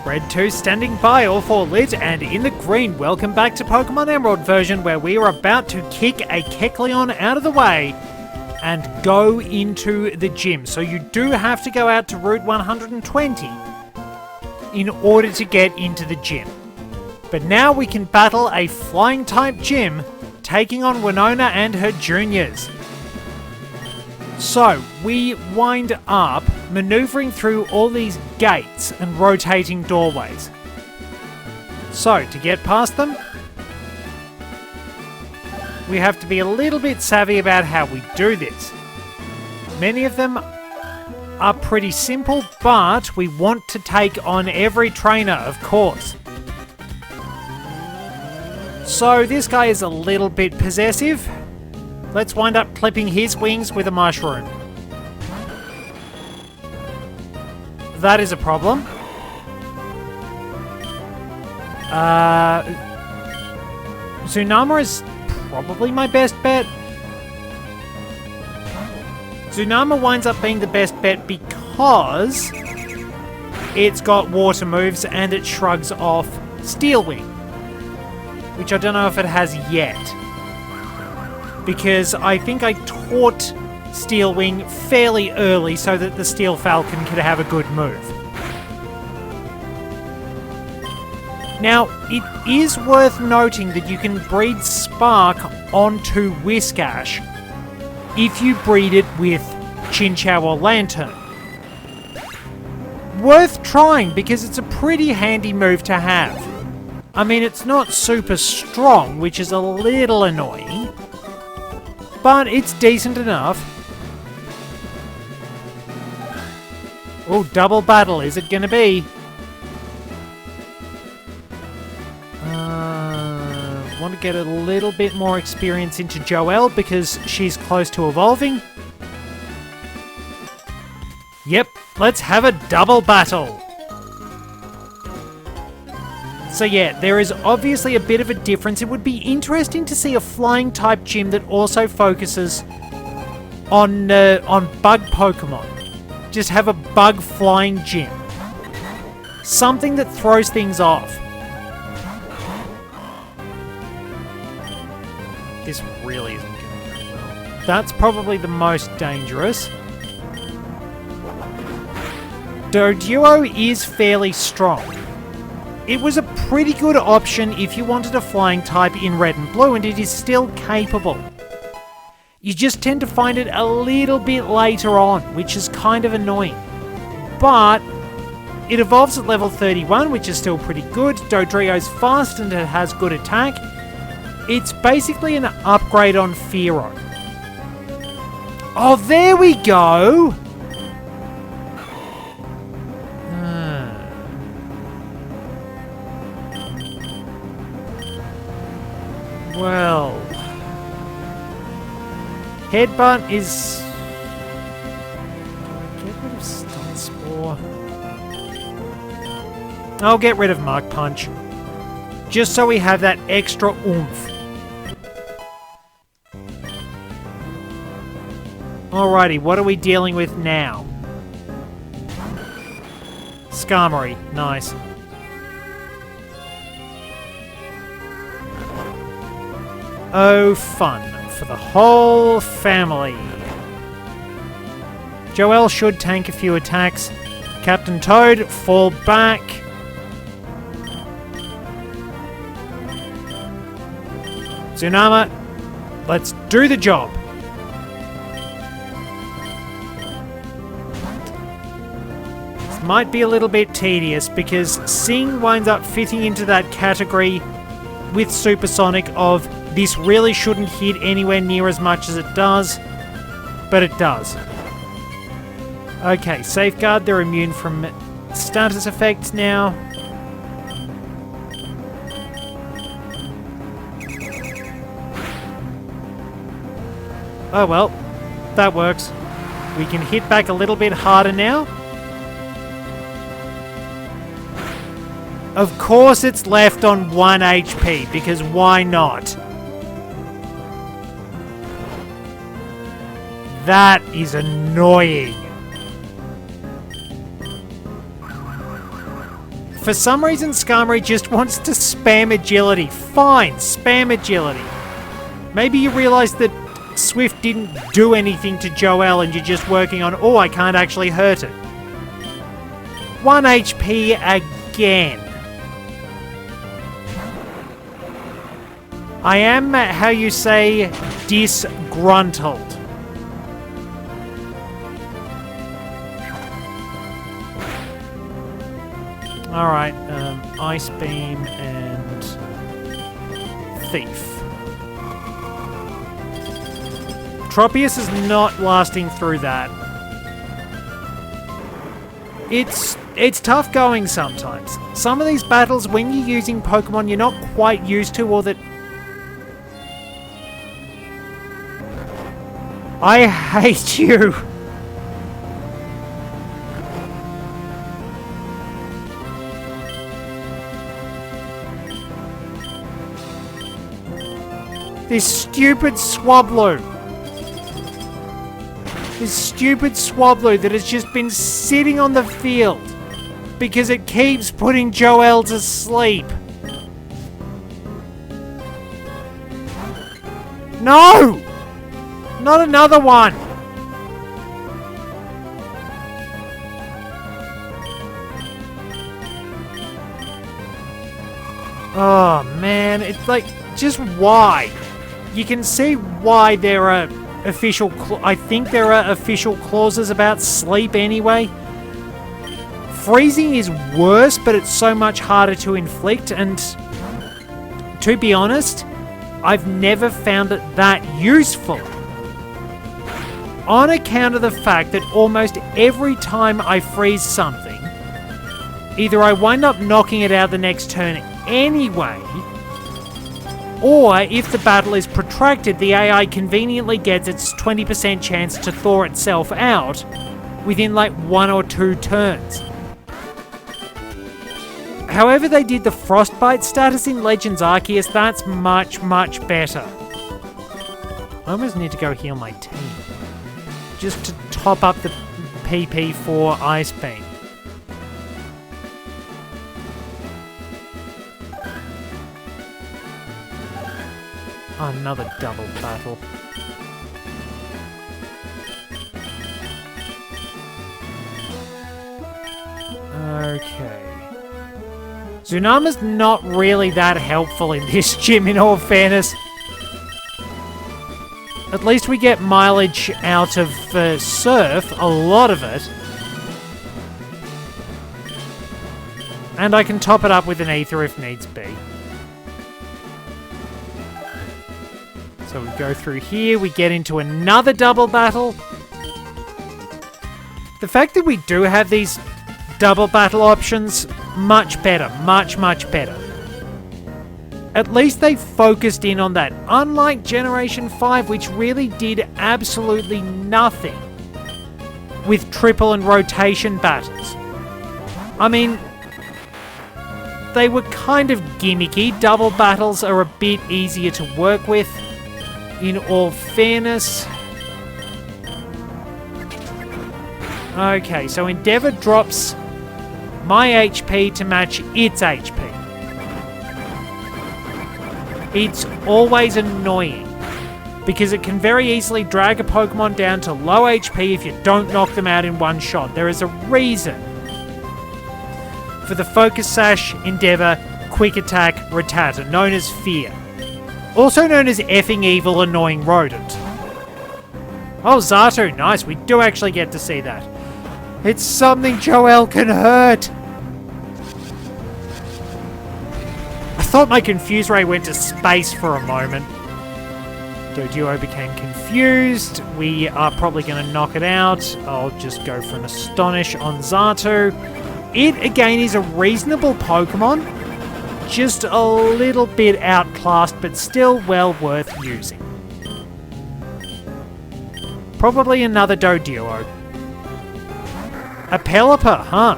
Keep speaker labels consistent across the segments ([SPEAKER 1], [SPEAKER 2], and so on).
[SPEAKER 1] Red 2 standing by, all 4 lit, and in the green, welcome back to Pokemon Emerald version, where we are about to kick a Kecleon out of the way and go into the gym. So you do have to go out to Route 120 in order to get into the gym. But now we can battle a flying-type gym, taking on Winona and her juniors. So, we wind up maneuvering through all these gates and rotating doorways. So, to get past them, we have to be a little bit savvy about how we do this. Many of them are pretty simple, but we want to take on every trainer, of course. So, this guy is a little bit possessive. Let's wind up clipping his wings with a mushroom. That is a problem. Tsunama is probably my best bet. Tsunama winds up being the best bet because it's got water moves and it shrugs off Steel Wing, which I don't know if it has yet, because I think I taught Steel Wing fairly early so that the Steel Falcon could have a good move. Now, it is worth noting that you can breed Spark onto Whiscash if you breed it with Chinchou or Lantern. Worth trying because it's a pretty handy move to have. I mean, it's not super strong, which is a little annoying, but it's decent enough. Oh, double battle, is it gonna be? Want to get a little bit more experience into Joelle because she's close to evolving. Yep, let's have a double battle. So yeah, there is obviously a bit of a difference. It would be interesting to see a flying type gym that also focuses on bug Pokemon. Just have a bug flying gym. Something that throws things off. This really isn't going very well. That's probably the most dangerous. Doduo is fairly strong. It was a pretty good option if you wanted a flying type in red and blue, and it is still capable. You just tend to find it a little bit later on, which is kind of annoying. But it evolves at level 31, which is still pretty good. Dodrio's fast and it has good attack. It's basically an upgrade on Fearow. Oh, there we go! Well, Headbutt is... Get rid of Stun Spore. I'll get rid of Mach Punch, just so we have that extra oomph. Alrighty, what are we dealing with now? Skarmory, nice. Oh, fun for the whole family. Joelle should tank a few attacks. Captain Toad, fall back. Tsunama, let's do the job. This might be a little bit tedious because Sing winds up fitting into that category with Supersonic of this really shouldn't hit anywhere near as much as it does, but it does. Okay, Safeguard, they're immune from status effects now. Oh well, that works. We can hit back a little bit harder now. Of course it's left on 1 HP, because why not? That is annoying. For some reason, Skarmory just wants to spam agility. Fine, spam agility. Maybe you realise that Swift didn't do anything to Joelle and you're just working on, oh, I can't actually hurt it. 1 HP again. I am, how you say, disgruntled. Alright, Ice Beam and Thief. Tropius is not lasting through that. It's tough going sometimes. Some of these battles, when you're using Pokemon you're not quite used to, or that... I hate you! This stupid Swablu. This stupid Swablu that has just been sitting on the field because it keeps putting Joelle to sleep. No! Not another one! Oh man, it's like, just why? You can see why there are official... I think there are official clauses about sleep anyway. Freezing is worse, but it's so much harder to inflict, and to be honest, I've never found it that useful. On account of the fact that almost every time I freeze something, either I wind up knocking it out the next turn anyway, or if the battle is protracted, the AI conveniently gets its 20% chance to thaw itself out within like 1 or 2 turns. However they did the Frostbite status in Legends Arceus, that's much, much better. I almost need to go heal my team, just to top up the PP for Ice Beam. Another double battle. Okay. Tsunama's not really that helpful in this gym, in all fairness. At least we get mileage out of Surf, a lot of it. And I can top it up with an Ether if needs be. So we go through here, we get into another double battle. The fact that we do have these double battle options, much better, much, much better. At least they focused in on that, unlike Generation 5, which really did absolutely nothing with triple and rotation battles. I mean, they were kind of gimmicky. Double battles are a bit easier to work with, in all fairness. Okay, so Endeavour drops my HP to match its HP. It's always annoying, because it can very easily drag a Pokemon down to low HP if you don't knock them out in one shot. There is a reason for the Focus Sash, Endeavour, Quick Attack, Rattata, known as Fear. Also known as Effing Evil Annoying Rodent. Oh, Xatu, nice. We do actually get to see that. It's something Joelle can hurt. I thought my Confuse Ray went to space for a moment. Doduo became confused. We are probably going to knock it out. I'll just go for an Astonish on Xatu. It, again, is a reasonable Pokemon. Just a little bit outclassed, but still well worth using. Probably another Doduo. A Pelipper, huh?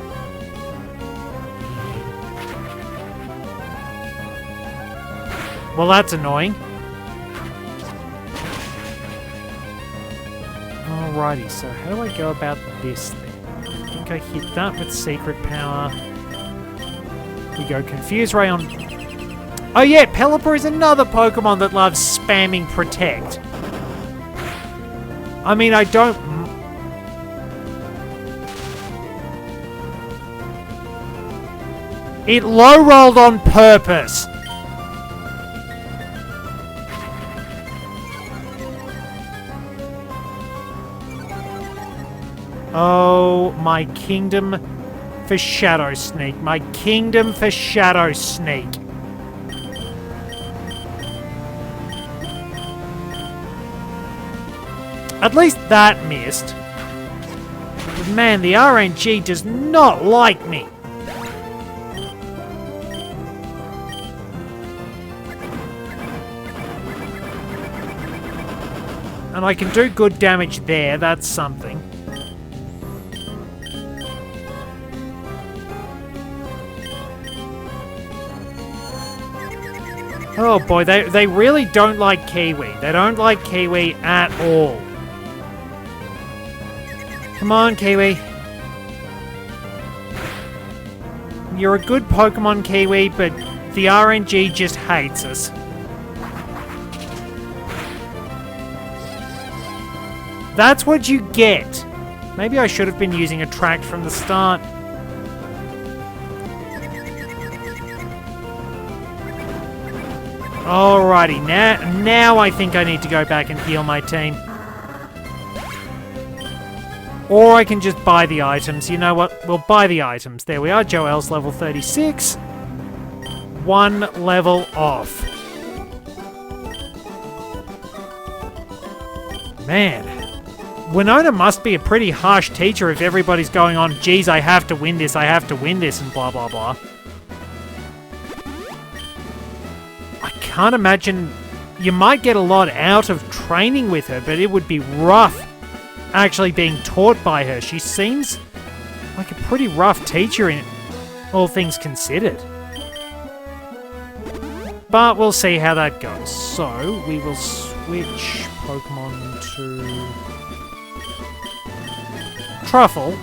[SPEAKER 1] Well, that's annoying. Alrighty, so how do I go about this thing? I think I hit that with Secret Power. We go Confuse Ray on... Oh yeah, Pelipper is another Pokemon that loves spamming Protect. I mean, I don't... It low-rolled on purpose. Oh, my kingdom for Shadow Sneak. My kingdom for Shadow Sneak. At least that missed. But man, the RNG does not like me. And I can do good damage there, that's something. Oh boy, they really don't like Kiwi. They don't like Kiwi at all. Come on, Kiwi. You're a good Pokemon, Kiwi, but the RNG just hates us. That's what you get. Maybe I should have been using Attract from the start. Alrighty, now I think I need to go back and heal my team. Or I can just buy the items. You know what? We'll buy the items. There we are. Joel's level 36. 1 level off. Man. Winona must be a pretty harsh teacher if everybody's going on, geez, I have to win this, and blah, blah, blah. I can't imagine... You might get a lot out of training with her, but it would be rough actually being taught by her. She seems like a pretty rough teacher in all things considered. But we'll see how that goes. So, we will switch Pokemon to... Truffle,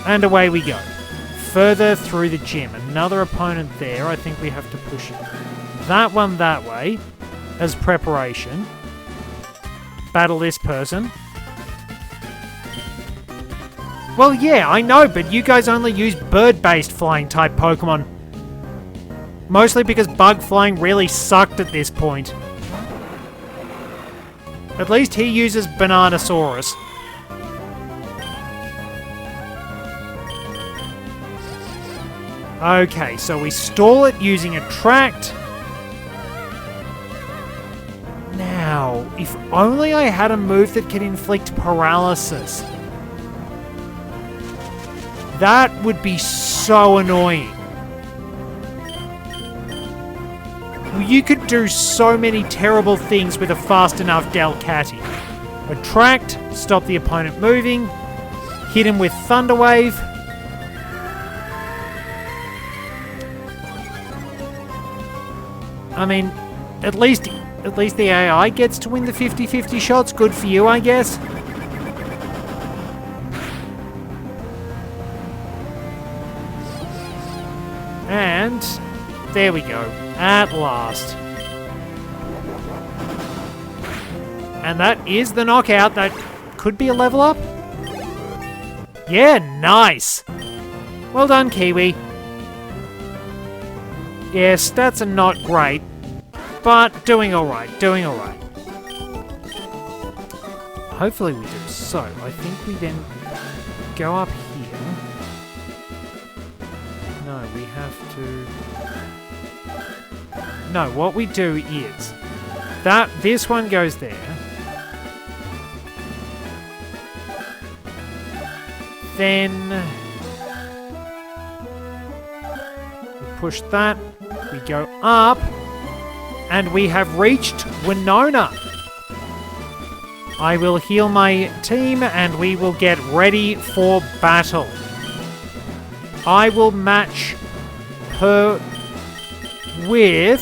[SPEAKER 1] and away we go. Further through the gym. Another opponent there. I think we have to push that one that way as preparation. Battle this person. Well, yeah, I know, but you guys only use bird-based flying type Pokemon. Mostly because bug flying really sucked at this point. At least he uses Bananasaurus. Okay, so we stall it using Attract. Now, if only I had a move that could inflict paralysis. That would be so annoying. You could do so many terrible things with a fast enough Delcatty. Attract, stop the opponent moving, hit him with Thunder Wave. I mean, at least the AI gets to win the 50-50 shots. Good for you, I guess. And there we go. At last. And that is the knockout. That could be a level up. Yeah, nice. Well done, Kiwi. Yeah, stats are not great, but doing alright, doing alright. Hopefully we do. So, I think we then go up here. No, we have to... No, what we do is... This one goes there. Then... we push that. We go up, and we have reached Winona. I will heal my team, and we will get ready for battle. I will match her with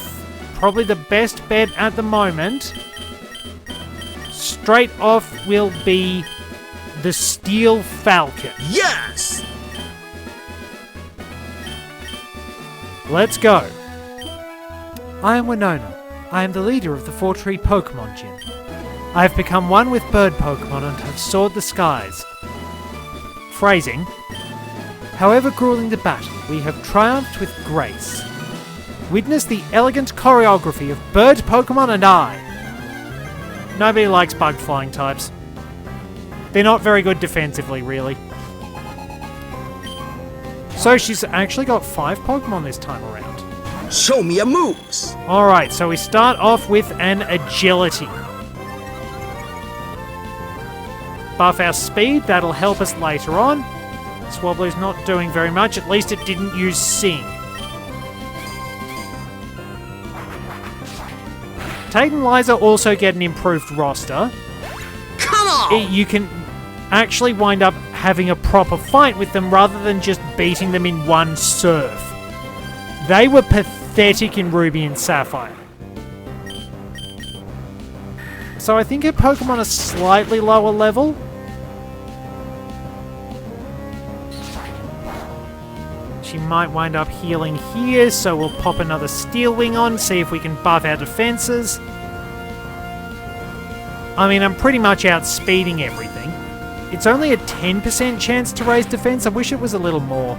[SPEAKER 1] probably the best bet at the moment. Straight off will be the Steel Falcon.
[SPEAKER 2] Yes!
[SPEAKER 1] Let's go. I am Winona. I am the leader of the Fortree Pokemon Gym. I have become one with bird Pokemon and have soared the skies. Phrasing. However grueling the battle, we have triumphed with grace. Witness the elegant choreography of bird Pokemon and I. Nobody likes bug flying types. They're not very good defensively, really. So she's actually got 5 Pokemon this time around.
[SPEAKER 2] Show me your moves!
[SPEAKER 1] Alright, so we start off with an agility. Buff our speed, that'll help us later on. Swabbler's not doing very much, at least it didn't use Sing. Tate and Liza also get an improved roster.
[SPEAKER 2] Come on!
[SPEAKER 1] You can actually wind up having a proper fight with them rather than just beating them in one surf. They were pathetic in Ruby and Sapphire. So I think her Pokemon are slightly lower level. She might wind up healing here, so we'll pop another Steel Wing on, see if we can buff our defenses. I mean, I'm pretty much outspeeding everything. It's only a 10% chance to raise defense. I wish it was a little more.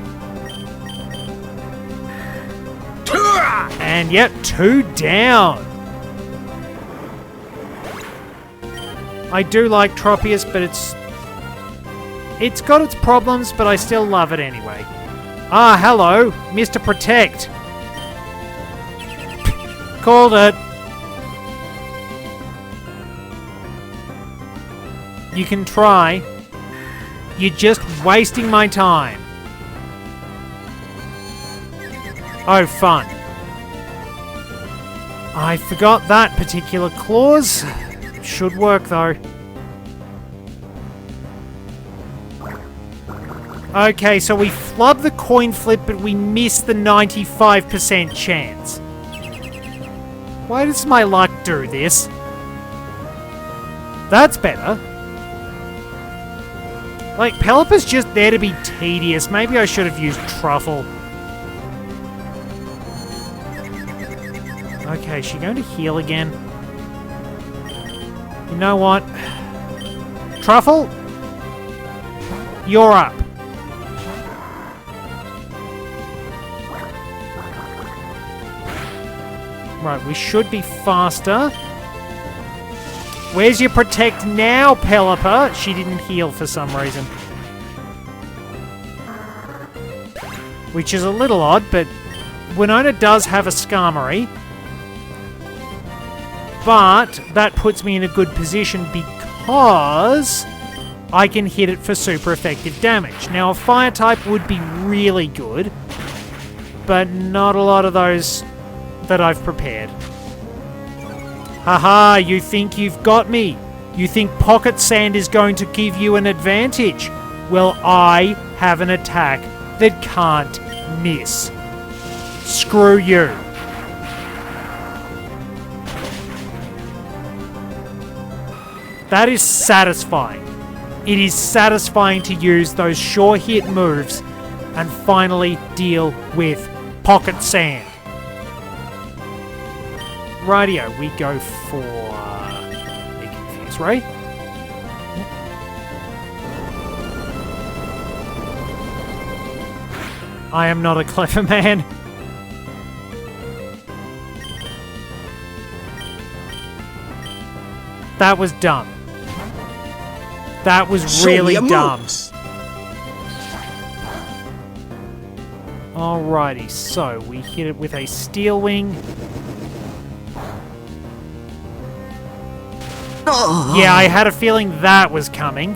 [SPEAKER 1] And yep, 2 down. I do like Tropius, but it's got its problems, but I still love it anyway. Ah, hello, Mr. Protect. Called it. You can try. You're just wasting my time. Oh, fun. I forgot that particular clause. Should work, though. Okay, so we flub the coin flip, but we miss the 95% chance. Why does my luck do this? That's better. Like, Pelipper's just there to be tedious. Maybe I should have used Truffle. Okay, is she going to heal again? You know what? Truffle? You're up. Right, we should be faster. Where's your Protect now, Pelipper? She didn't heal for some reason. Which is a little odd, but Winona does have a Skarmory. But that puts me in a good position because I can hit it for super effective damage. Now, a Fire type would be really good, but not a lot of those that I've prepared. Haha, you think you've got me? You think Pocket Sand is going to give you an advantage? Well, I have an attack that can't miss. Screw you. That is satisfying. It is satisfying to use those sure hit moves and finally deal with Pocket Sand. Rightio, we go for... Be confused, right? I am not a clever man. That was dumb. That was really dumb. Alrighty, so we hit it with a Steel Wing. Yeah, I had a feeling that was coming.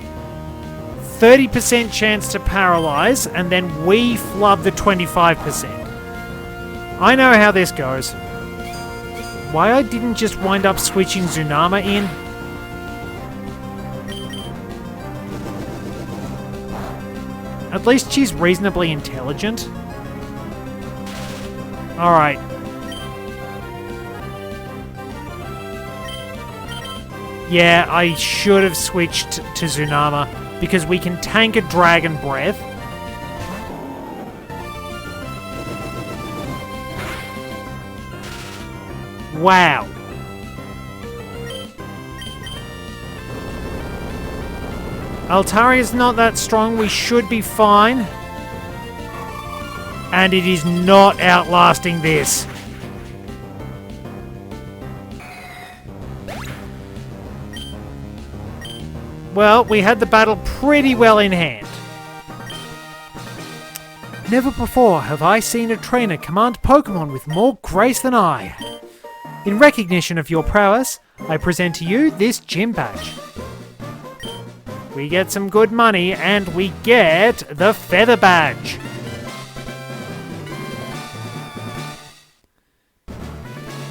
[SPEAKER 1] 30% chance to paralyze, and then we flub the 25%. I know how this goes. Why I didn't just wind up switching Tsunama in? At least she's reasonably intelligent. Alright. Yeah, I should have switched to Tsunama, because we can tank a Dragon Breath. Wow. Altaria's not that strong. We should be fine. And it is not outlasting this. Well, we had the battle pretty well in hand. Never before have I seen a trainer command Pokemon with more grace than I. In recognition of your prowess, I present to you this gym badge. We get some good money and we get the feather badge.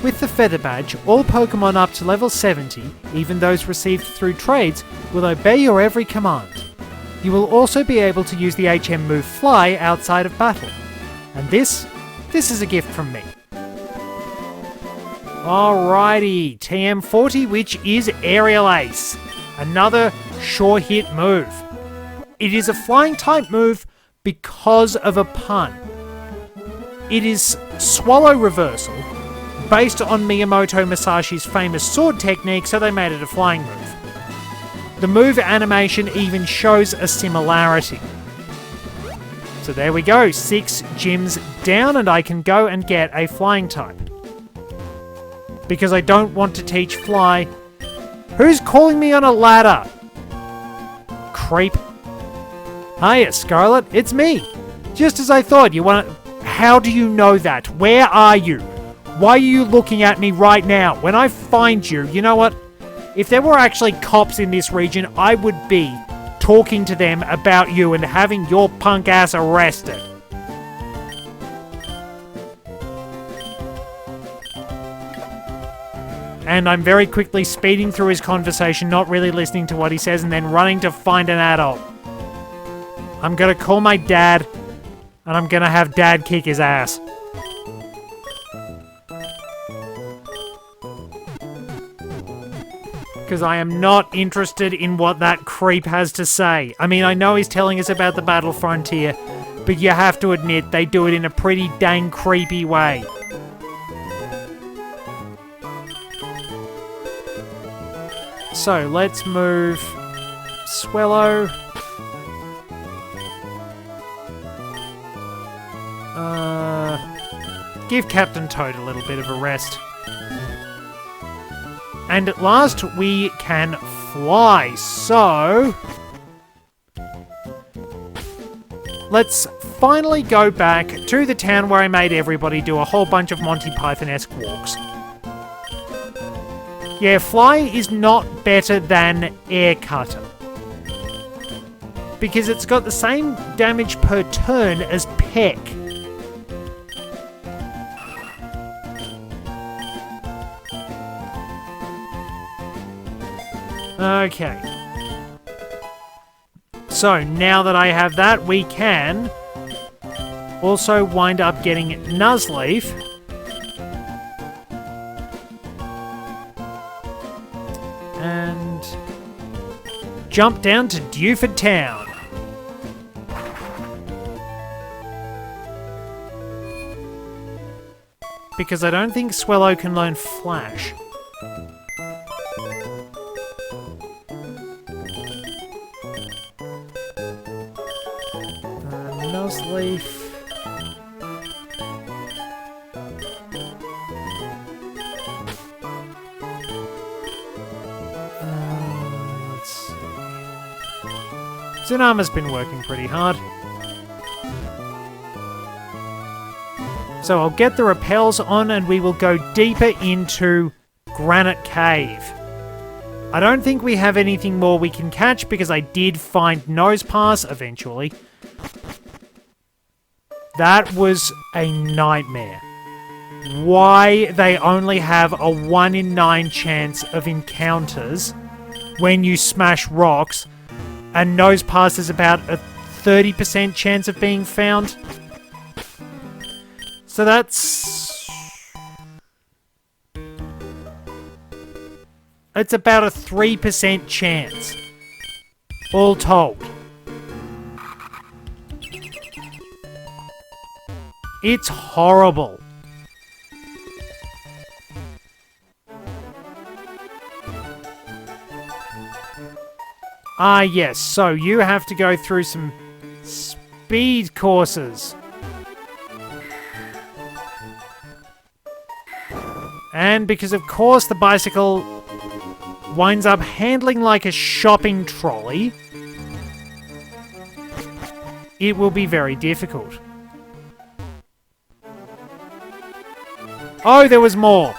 [SPEAKER 1] With the feather badge, all Pokemon up to level 70, even those received through trades, will obey your every command. You will also be able to use the HM move Fly outside of battle. And this is a gift from me. Alrighty, TM40, which is Aerial Ace. Another sure hit move. It is a flying type move because of a pun. It is Swallow Reversal, based on Miyamoto Musashi's famous sword technique, so they made it a flying move. The move animation even shows a similarity. So there we go, 6 gyms down, and I can go and get a flying type. Because I don't want to teach Fly. Who's calling me on a ladder? Creep. Hiya, Scarlet, it's me. Just as I thought, you want to... How do you know that? Where are you? Why are you looking at me right now? When I find you, you know what? If there were actually cops in this region, I would be talking to them about you and having your punk ass arrested. And I'm very quickly speeding through his conversation, not really listening to what he says, and then running to find an adult. I'm gonna call my dad, and I'm gonna have Dad kick his ass. Because I am not interested in what that creep has to say. I mean, I know he's telling us about the Battle Frontier, but you have to admit they do it in a pretty dang creepy way. So, let's move Swellow. Give Captain Toad a little bit of a rest. And at last, we can fly. So, let's finally go back to the town where I made everybody do a whole bunch of Monty Python-esque walks. Yeah, Fly is not better than Air Cutter. Because it's got the same damage per turn as Peck. Okay. So, now that I have that, we can also wind up getting Nuzleaf. And jump down to Dewford Town. Because I don't think Swellow can learn Flash. Nuzleaf. Let's see. Tsunama's been working pretty hard. So I'll get the repels on and we will go deeper into Granite Cave. I don't think we have anything more we can catch because I did find Nosepass eventually. That was a nightmare. Why they only have a 1 in 9 chance of encounters when you smash rocks, and Nosepass is about a 30% chance of being found. So that's... it's about a 3% chance, all told. It's horrible. Ah, yes. So you have to go through some speed courses. And because, of course, the bicycle winds up handling like a shopping trolley, it will be very difficult. Oh, there was more.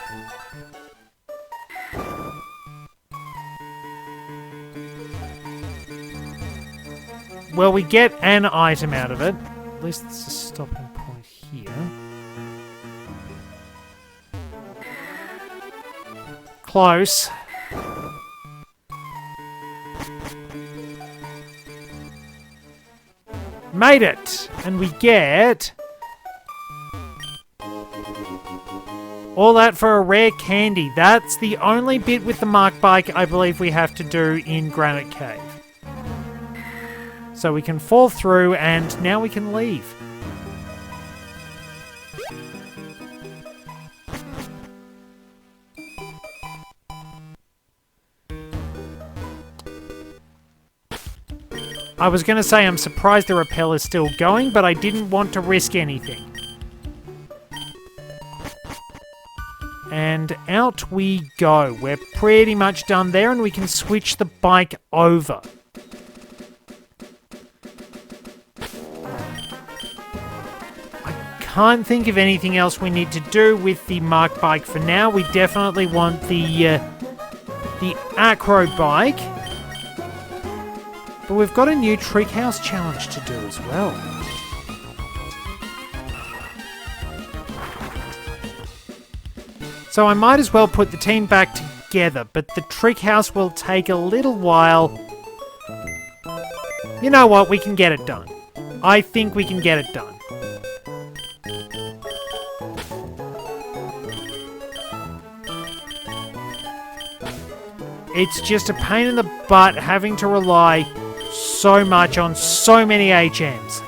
[SPEAKER 1] Well, we get an item out of it. At least it's a stopping point here. Close. Made it! And we get... all that for a rare candy. That's the only bit with the Mark Bike I believe we have to do in Granite Cave. So we can fall through and now we can leave. I was going to say I'm surprised the rappel is still going, but I didn't want to risk anything. And out we go. We're pretty much done there and we can switch the bike over. I can't think of anything else we need to do with the Mark Bike for now. We definitely want the Acro Bike. But we've got a new Trick House challenge to do as well. So I might as well put the team back together, but the Trick House will take a little while. You know what? We can get it done. I think we can get it done. It's just a pain in the butt having to rely so much on so many HMs.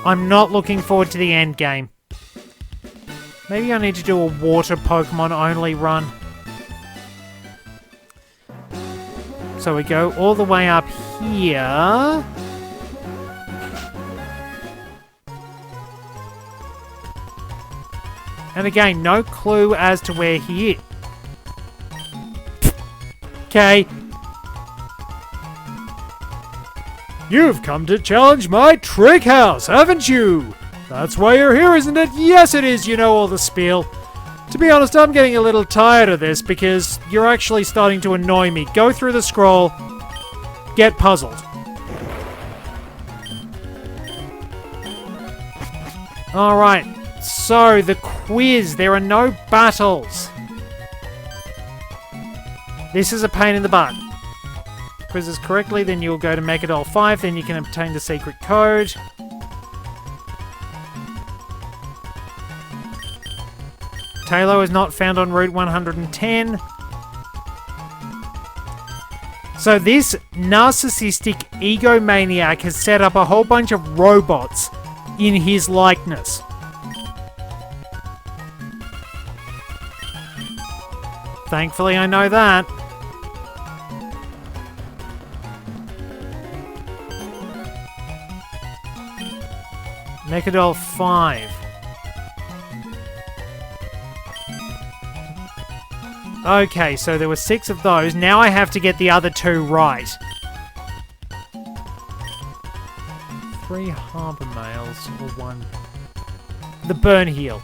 [SPEAKER 1] I'm not looking forward to the end game. Maybe I need to do a water Pokemon only run. So we go all the way up here. And again, no clue as to where he is. Okay. You've come to challenge my Trick House, haven't you? That's why you're here, isn't it? Yes, it is. You know all the spiel. To be honest, I'm getting a little tired of this because you're actually starting to annoy me. Go through the scroll. Get puzzled. Alright, so the quiz. There are no battles. This is a pain in the butt. Quizzes correctly, then you'll go to Mechadol 5, then you can obtain the secret code. Tailo is not found on Route 110. So this narcissistic egomaniac has set up a whole bunch of robots in his likeness. Thankfully, I know that. Mechadol 5. Okay, so there were 6 of those. Now I have to get the other 2 right. 3 Harbour Mails or 1. The Burn Heal.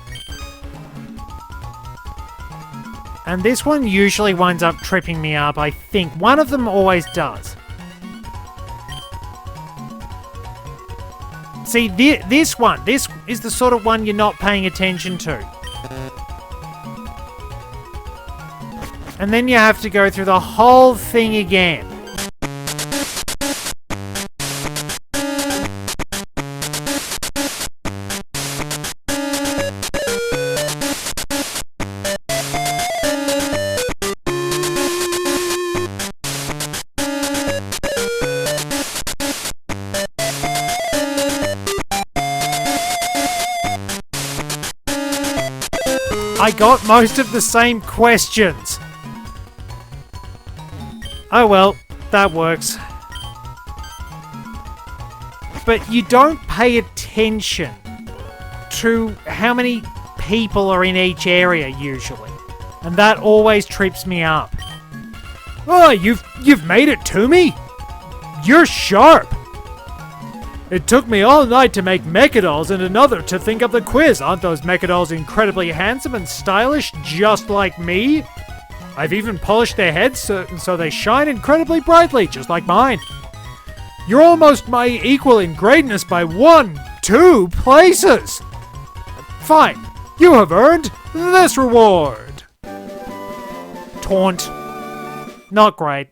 [SPEAKER 1] And this one usually winds up tripping me up, I think. One of them always does. See, this one. This is the sort of one you're not paying attention to. And then you have to go through the whole thing again. I got most of the same questions. Oh well, that works. But you don't pay attention to how many people are in each area usually. And that always trips me up. Oh, you've made it to me? You're sharp! It took me all night to make mechadolls and another to think of the quiz. Aren't those mechadolls incredibly handsome and stylish, just like me? I've even polished their heads so they shine incredibly brightly, just like mine. You're almost my equal in greatness by 2 places! Fine, you have earned this reward! Taunt. Not great.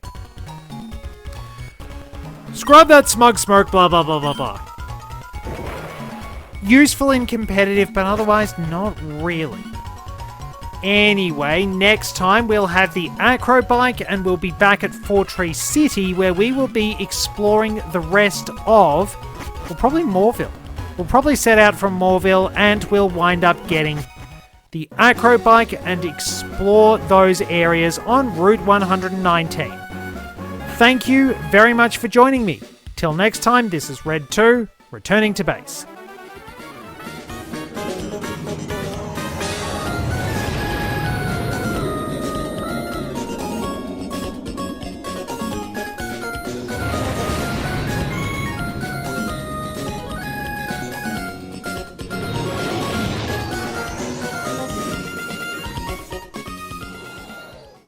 [SPEAKER 1] Scrub that smug smirk, blah blah blah blah blah. Useful in competitive, but otherwise not really. Anyway, next time we'll have the acro bike and we'll be back at Fortree City where we will be exploring the rest of, well, probably Moorville. We'll probably set out from Moorville and we'll wind up getting the acro bike and explore those areas on Route 119. Thank you very much for joining me. Till next time, this is Red 2, returning to base.